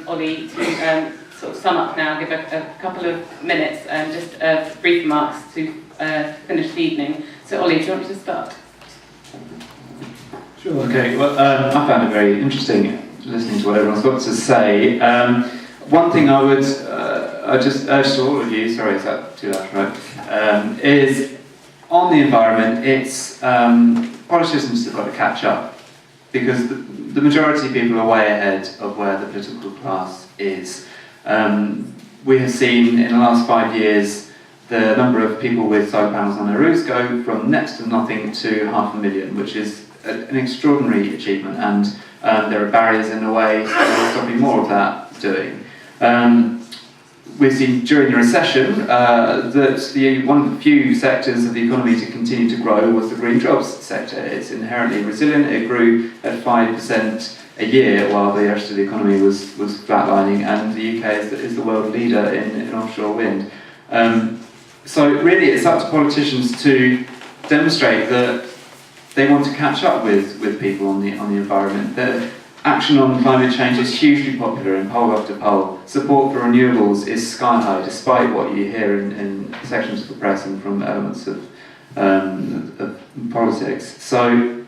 Ollie to sort of sum up now, give a couple of minutes and just brief remarks to finish the evening. So Ollie, do you want me to start? Sure. Okay. Well, I found it very interesting listening to what everyone's got to say. One thing I would I just urge to all of you, sorry, is that too loud, right? Is on the environment, it's politicians have got to catch up, because the majority of people are way ahead of where the political class is. We have seen in the last 5 years the number of people with solar panels on their roofs go from next to nothing to 500,000, which is an extraordinary achievement, and there are barriers in the way to stopping more of that doing. We've seen during the recession that one of the few sectors of the economy to continue to grow was the green jobs sector. It's inherently resilient. It grew at 5% a year while the rest of the economy was flatlining, and the UK is the world leader in offshore wind. So really it's up to politicians to demonstrate that they want to catch up with people on the environment. The action on climate change is hugely popular in poll after poll. Support for renewables is sky high, despite what you hear in sections of the press and from elements of politics. So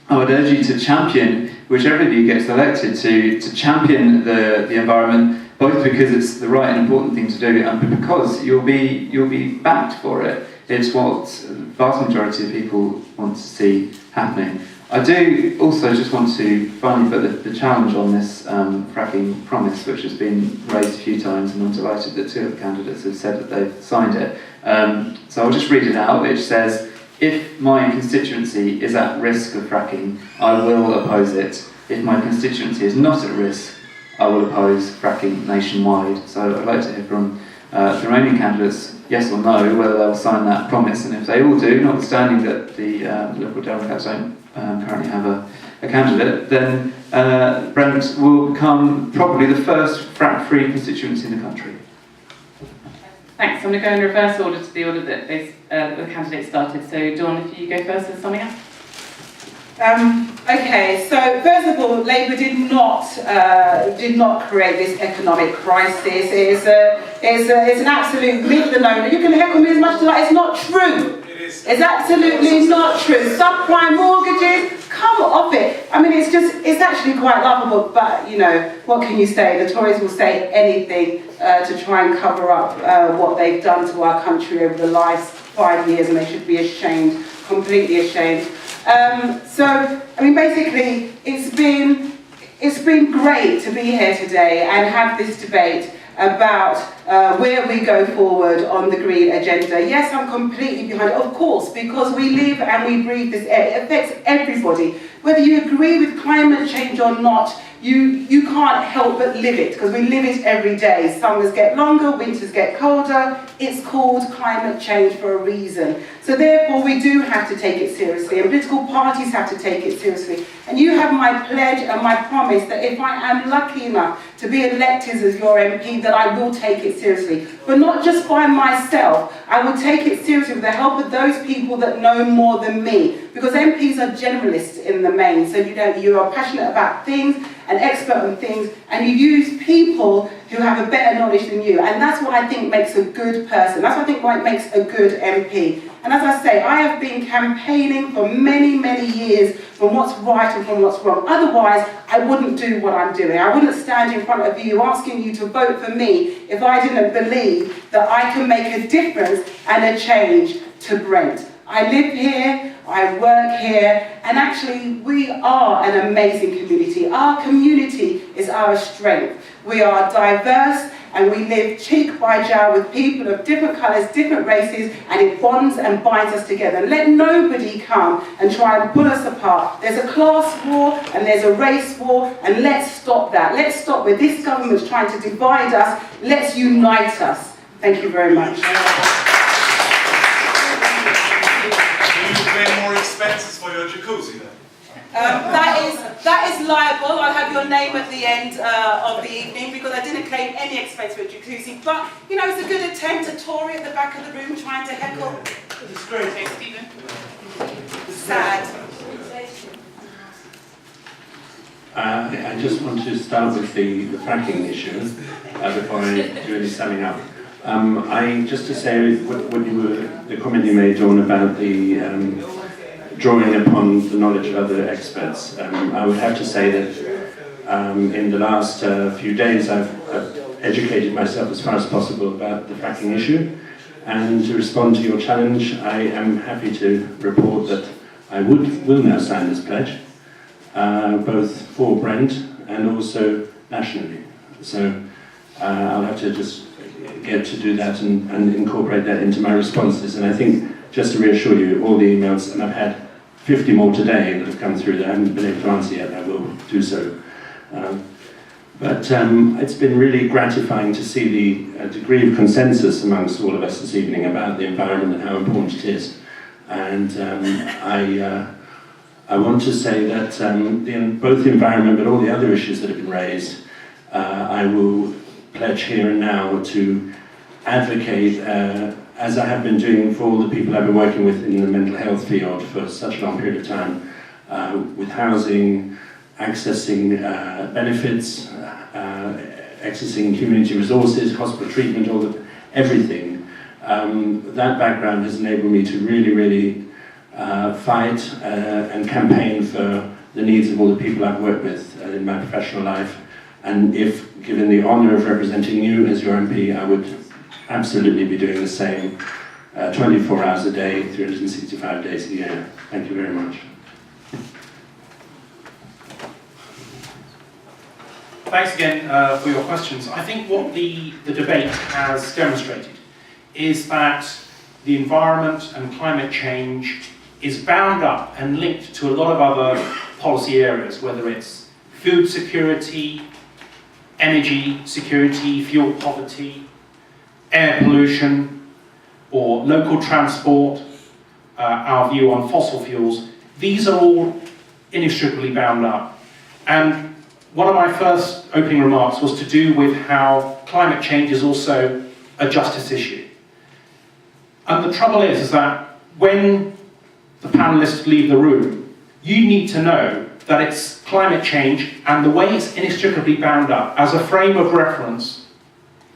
I would urge you to champion, whichever of you gets elected, to champion the environment, both because it's the right and important thing to do, and because you'll be backed for it. It's what the vast majority of people want to see happening. I do also just want to finally put the challenge on this fracking promise, which has been raised a few times, and I'm delighted that 2 of the candidates have said that they've signed it. So I'll just read it out. It says, "If my constituency is at risk of fracking, I will oppose it. If my constituency is not at risk, I will oppose fracking nationwide." So I'd like to hear from the remaining candidates, yes or no, whether they'll sign that promise, and if they all do, notwithstanding that the Liberal Democrats don't currently have a candidate, then Brent will become probably the first frack-free constituency in the country. Thanks. I'm going to go in reverse order to the order that the candidates started. So Dawn, if you go first with summing up. Okay, so first of all, Labour did not create this economic crisis. It's an absolute myth. You can heckle me as much as you like. It's not true. It's absolutely not true. Subprime mortgages, come off it. I mean, it's actually quite laughable. But you know, what can you say? The Tories will say anything to try and cover up what they've done to our country over the last 5 years, and they should be ashamed, completely ashamed. So, I mean, basically, it's been great to be here today and have this debate about where we go forward on the green agenda. Yes, I'm completely behind it, of course, because we live and we breathe this air. It affects everybody. Whether you agree with climate change or not, you can't help but live it, because we live it every day. Summers get longer, winters get colder. It's called climate change for a reason. So therefore we do have to take it seriously, and political parties have to take it seriously. And you have my pledge and my promise that if I am lucky enough to be elected as your MP, that I will take it seriously. But not just by myself. I will take it seriously with the help of those people that know more than me. Because MPs are generalists in the main, so you are passionate about things, an expert on things, and you use people who have a better knowledge than you. And that's what I think makes a good person. That's what I think what makes a good MP. And as I say, I have been campaigning for many, many years from what's right and from what's wrong. Otherwise, I wouldn't do what I'm doing. I wouldn't stand in front of you asking you to vote for me if I didn't believe that I can make a difference and a change to Brent. I live here, I work here, and actually we are an amazing community. Our community is our strength. We are diverse, and we live cheek by jowl with people of different colours, different races, and it bonds and binds us together. Let nobody come and try and pull us apart. There's a class war and there's a race war, and let's stop that. Let's stop where this government's trying to divide us. Let's unite us. Thank you very much. More expenses for your jacuzzi then? That is liable. I'll have your name at the end of the evening, because I didn't claim any expense for a jacuzzi. But you know, it's a good attempt. A Tory at the back of the room trying to heckle. It's great. Okay, Stephen. Sad. I just want to start with the fracking issue before I do any summing up. Just to say the comment you made, Dawn, about the drawing upon the knowledge of other experts. I would have to say that in the last few days I've educated myself as far as possible about the fracking issue, and to respond to your challenge, I am happy to report that I will now sign this pledge, both for Brent and also nationally. So I'll have to just get to do that and incorporate that into my responses. And I think, just to reassure you, all the emails, and I've had 50 more today that have come through that I haven't been able to answer yet, I will do so. But it's been really gratifying to see the degree of consensus amongst all of us this evening about the environment and how important it is. And I want to say that both the environment but all the other issues that have been raised, I will pledge here and now to advocate, as I have been doing for all the people I've been working with in the mental health field for such a long period of time, with housing, accessing benefits, accessing community resources, hospital treatment, everything. That background has enabled me to really fight and campaign for the needs of all the people I've worked with in my professional life. And if given the honour of representing you as your MP, I would absolutely be doing the same 24 hours a day, 365 days a year. Thank you very much. Thanks again for your questions. I think what the debate has demonstrated is that the environment and climate change is bound up and linked to a lot of other policy areas, whether it's food security, energy security, fuel poverty, air pollution, or local transport, our view on fossil fuels. These are all inextricably bound up. And one of my first opening remarks was to do with how climate change is also a justice issue. And the trouble is that when the panelists leave the room, you need to know that it's climate change and the way it's inextricably bound up as a frame of reference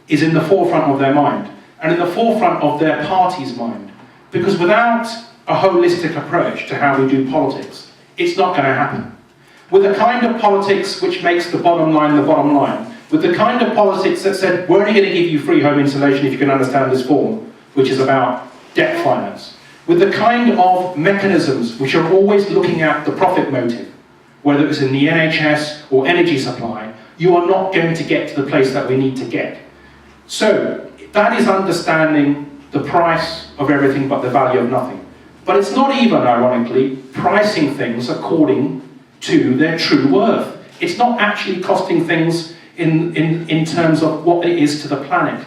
is in the forefront of their mind and in the forefront of their party's mind. Because without a holistic approach to how we do politics, it's not going to happen. With the kind of politics which makes the bottom line, with the kind of politics that said, we're only going to give you free home insulation if you can understand this form, which is about debt finance, with the kind of mechanisms which are always looking at the profit motive, whether it's in the NHS or energy supply, you are not going to get to the place that we need to get. So that is understanding the price of everything but the value of nothing. But it's not even, ironically, pricing things according to their true worth. It's not actually costing things in terms of what it is to the planet.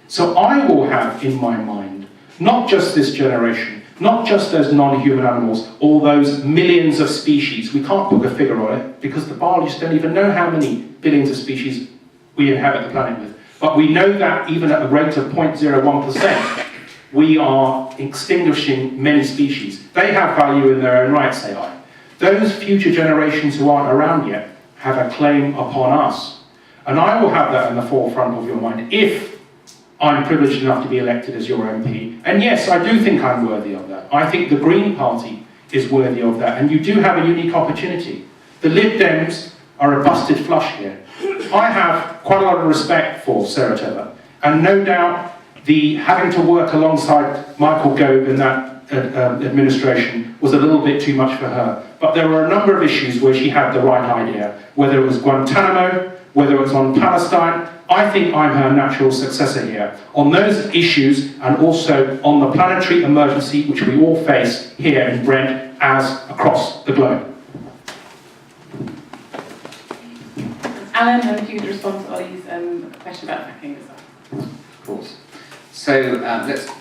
So I will have in my mind, not just this generation, not just those non-human animals, all those millions of species. We can't put a figure on it because the biologists don't even know how many billions of species we inhabit the planet with. But we know that even at a rate of 0.01%, we are extinguishing many species. They have value in their own right, say I. Those future generations who aren't around yet have a claim upon us. And I will have that in the forefront of your mind if I'm privileged enough to be elected as your MP. And yes, I do think I'm worthy of that. I think the Green Party is worthy of that. And you do have a unique opportunity. The Lib Dems are a busted flush here. I have quite a lot of respect for Sarah Teller. And no doubt the having to work alongside Michael Gove in that administration was a little bit too much for her. But there were a number of issues where she had the right idea. Whether it was Guantanamo, whether it was on Palestine, I think I'm her natural successor here. On those issues and also on the planetary emergency which we all face here in Brent as across the globe. Alan, and if you could respond to Ollie's question about fracking as well. Of course. So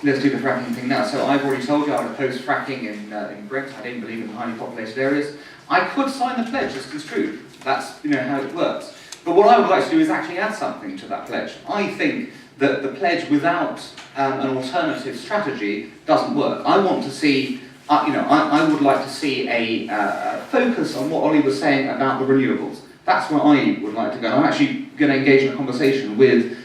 let's do the fracking thing now. So I've already told you I would oppose fracking in Brent. I didn't believe in highly populated areas. I could sign the pledge as construed. That's how it works. But what I would like to do is actually add something to that pledge. I think that the pledge without an alternative strategy doesn't work. I want to see, I would like to see a focus on what Ollie was saying about the renewables. That's where I would like to go. I'm actually going to engage in a conversation with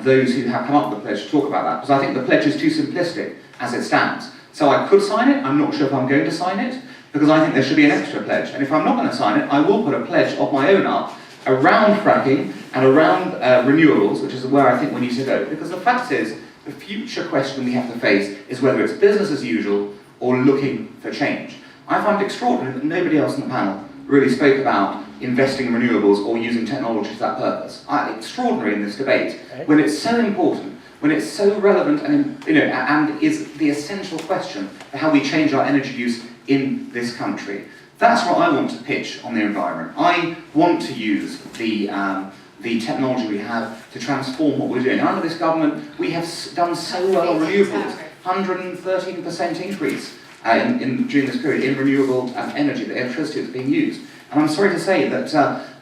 those who have come up with the pledge to talk about that, because I think the pledge is too simplistic as it stands. So I could sign it. I'm not sure if I'm going to sign it, because I think there should be an extra pledge. And if I'm not going to sign it, I will put a pledge of my own up around fracking and around renewables, which is where I think we need to go. Because the fact is, the future question we have to face is whether it's business as usual or looking for change. I find it extraordinary that nobody else on the panel really spoke about investing in renewables or using technology for that purpose. Extraordinary in this debate, when it's so important, when it's so relevant and, and is the essential question for how we change our energy use in this country. That's what I want to pitch on the environment. I want to use the technology we have to transform what we're doing. Under this government, we have done so well on renewables. 113% increase during this period in renewable energy, the electricity that's being used. And I'm sorry to say that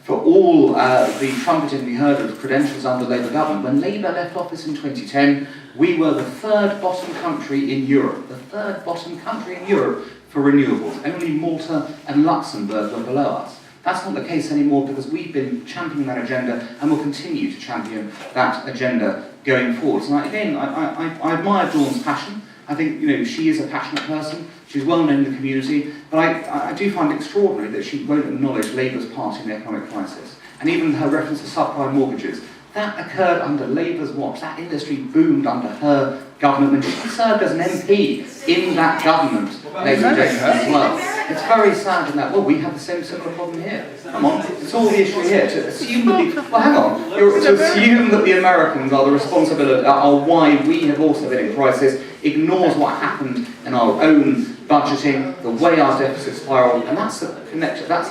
for all the trumpeting we heard of credentials under the Labour government, when Labour left office in 2010, we were the third bottom country in Europe. The third bottom country in Europe for renewables. Only Malta and Luxembourg were below us. That's not the case anymore, because we've been championing that agenda and will continue to champion that agenda going forward. So again, I admire Dawn's passion. I think she is a passionate person. She's well known in the community, but I do find it extraordinary that she won't acknowledge Labour's part in the economic crisis. And even her reference to subprime mortgages, that occurred under Labour's watch. That industry boomed under her government, and she served as an MP in that government, ladies and gentlemen, as well. It's very sad in that, well, we have the same similar problem here. Come on, it's all the issue here. To assume that to assume that the Americans are the responsibility, are why we have also been in crisis, ignores what happened in our own budgeting, the way our deficit spiraled, and that's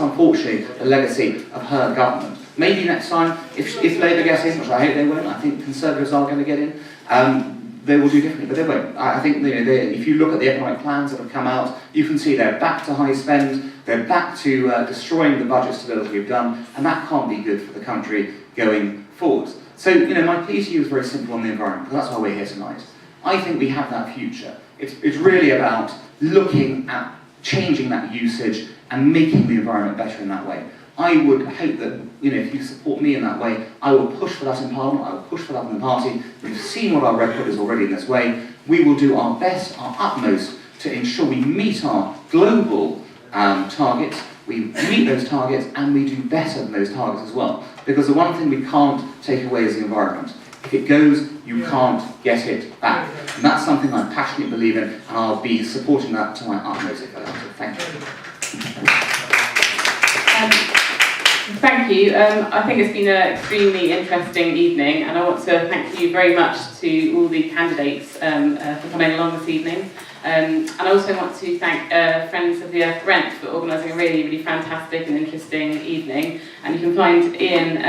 unfortunately the legacy of her government. Maybe next time, if Labour gets in, which I hope they won't, I think Conservatives are going to get in, they will do differently, but they won't. I think if you look at the economic plans that have come out, you can see they're back to high spend, they're back to destroying the budget stability we've done, and that can't be good for the country going forward. So, my plea to you is very simple on the environment, because that's why we're here tonight. I think we have that future. It's really about looking at changing that usage and making the environment better in that way. I would hope that, if you support me in that way, I will push for that in Parliament, I will push for that in the party. We've seen what our record is already in this way. We will do our best, our utmost, to ensure we meet our global targets, we meet those targets, and we do better than those targets as well. Because the one thing we can't take away is the environment. If it goes, you can't get it back. And that's something I passionately believe in, and I'll be supporting that to my utmost if I have to. Thank you. Thank you. I think it's been an extremely interesting evening, and I want to thank you very much to all the candidates for coming along this evening. And I also want to thank Friends of the Earth Brent for organising a really, really fantastic and interesting evening. And you can find Ian,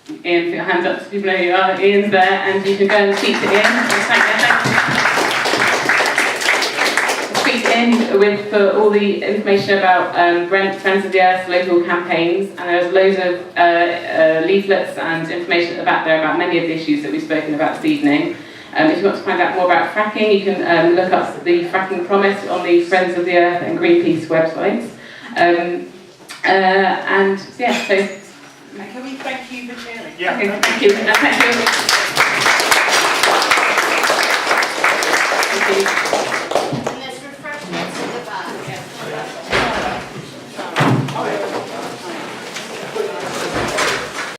put your hands up so people know who you are. Ian's there, and you can go and speak to Ian. Thank you. Speak to Ian for all the information about Brent Friends of the Earth local campaigns, and there's loads of leaflets and information at the back there about many of the issues that we've spoken about this evening. If you want to find out more about fracking, you can look up the fracking promise on the Friends of the Earth and Greenpeace websites. And yeah, so Can we thank you for sharing? Yeah. okay, thank you.